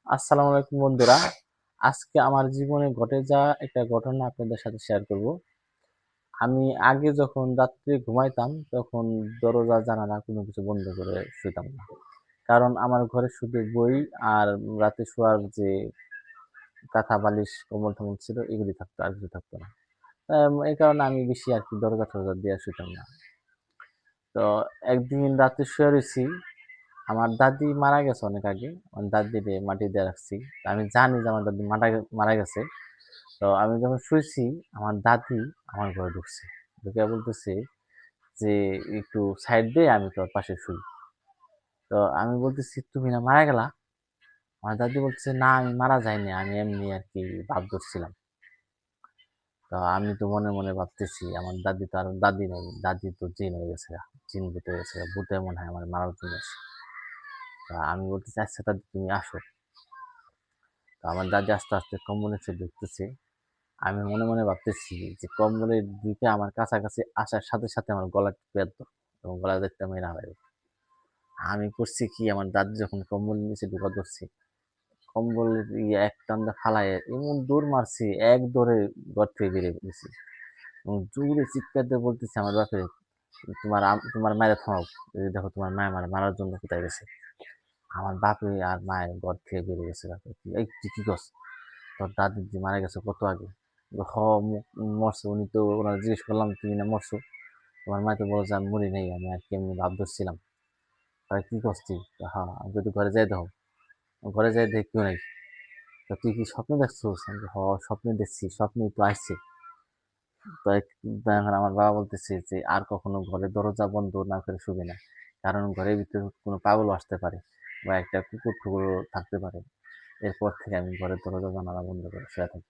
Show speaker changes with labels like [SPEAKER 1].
[SPEAKER 1] আসসালামু আলাইকুম বন্ধুরা। আজকে আমার জীবনে ঘটে যাওয়া একটা ঘটনা আপনাদের সাথে শেয়ার করব। আমি আগে যখন রাত্রে ঘুমাইতাম তখন দরজা জানালা কোনো কিছু বন্ধ করে শুইতাম না। কারণ আমার ঘরে শুধু বই আর রাতে শোয়ার যে কাঁথা বালিশ কম্বল-টম্বল ছিল এগুলি থাকতো, আর কিছু থাকতো না। এই কারণে আমি বেশি আরকি দরজা-টরজা দিয়ে শুইতাম না। তো একদিন রাতে শুয়ে রইছি, আমার দাদি মারা গেছে অনেক আগে। আমার দাদিরে মাটি দিয়ে রাখছি। আমি জানি যে আমার দাদি মারা গেছে। তো আমি যখন শুয়েছি, আমার দাদি আমার ঘরে ঢুকছে। ঢুকে বলতেছে যে, "একটু সাইড দে, আমি তোর পাশে শুই।" তো আমি বলতেছি, "তুমি না মারা গেলা?" আমার দাদি বলতেছে, "না, আমি মারা যাইনি। আমি এমনি আরকি ভাব ধরছিলাম।" তো আমি তো মনে, মনে ভাবতেছি, আমার দাদি তো আর দাদি নাই। দাদি তো জিন হয়ে গেছে গা। জিন ভূত হয়ে গেছে গা। ভূতে মনে হয় আমার মারার জন্য আসছে। তো আমি বলতেছি, "আচ্ছা দাদি তুমি আসো।" তো আমার দাদি আস্তে, আস্তে কম্বলের নিচে ঢুকতেছে। আমি মনে, মনে ভাবতেছি যে কম্বলের দিকে আমার কাছাকাছি আসার সাথে, সাথে আমার গলা টিপে ধরতো এবং গলা দেখতে মেরে হালাইলো। আমি করছি কি, আমার দাদি যখন কম্বলের নিচে ঢুকা ধরছি, কম্বলের এক টান্দা ফালায়ে এমন দৌড় মারছি, এক দৌড়ে ঘর থেকে বেরিয়ে গেছি এবং জোরে চিৎকার দিয়ে বলতেছি আমার বাপেরে, তোমার মায়েরে থামাও। এই দেখো তোমার মায় আমারে মারার জন্য কোথায় গেছে। আমার বাপে আর মায়ে ঘর থেকে বেরিয়ে গেছে। বাপে, এই তুই কি করছ? তোর দাদি যে মারা গেছে কত আগে। হ, মরছে। উনি তো ওনার জিজ্ঞেস করলাম তুমি না মরছো? তোমার মা তো বলো যে আমি মরি নাই, আমি আর কি এমনি ভাব ধরছিলাম। তাহলে কি করছি? হ্যাঁ, আমি যদি ঘরে যাই দেখো, ঘরে যাই দেখি কেউ নাই। তো তুই কি স্বপ্ন দেখছোস? আমি বলি, হ, স্বপ্নে দেখছি, স্বপ্নেই তো আসছে। তো এখন আমার বাবা বলতেছে যে আর কখনো ঘরের দরজা বন্ধ না করে শুবে না, কারণ ঘরের ভিতরে কোনো পাগল আসতে পারে বা একটা কুকুর টুকুরও থাকতে পারে। এরপর থেকে আমি ঘরের দরজা জানালা বন্ধ করে শুয়ে থাকি।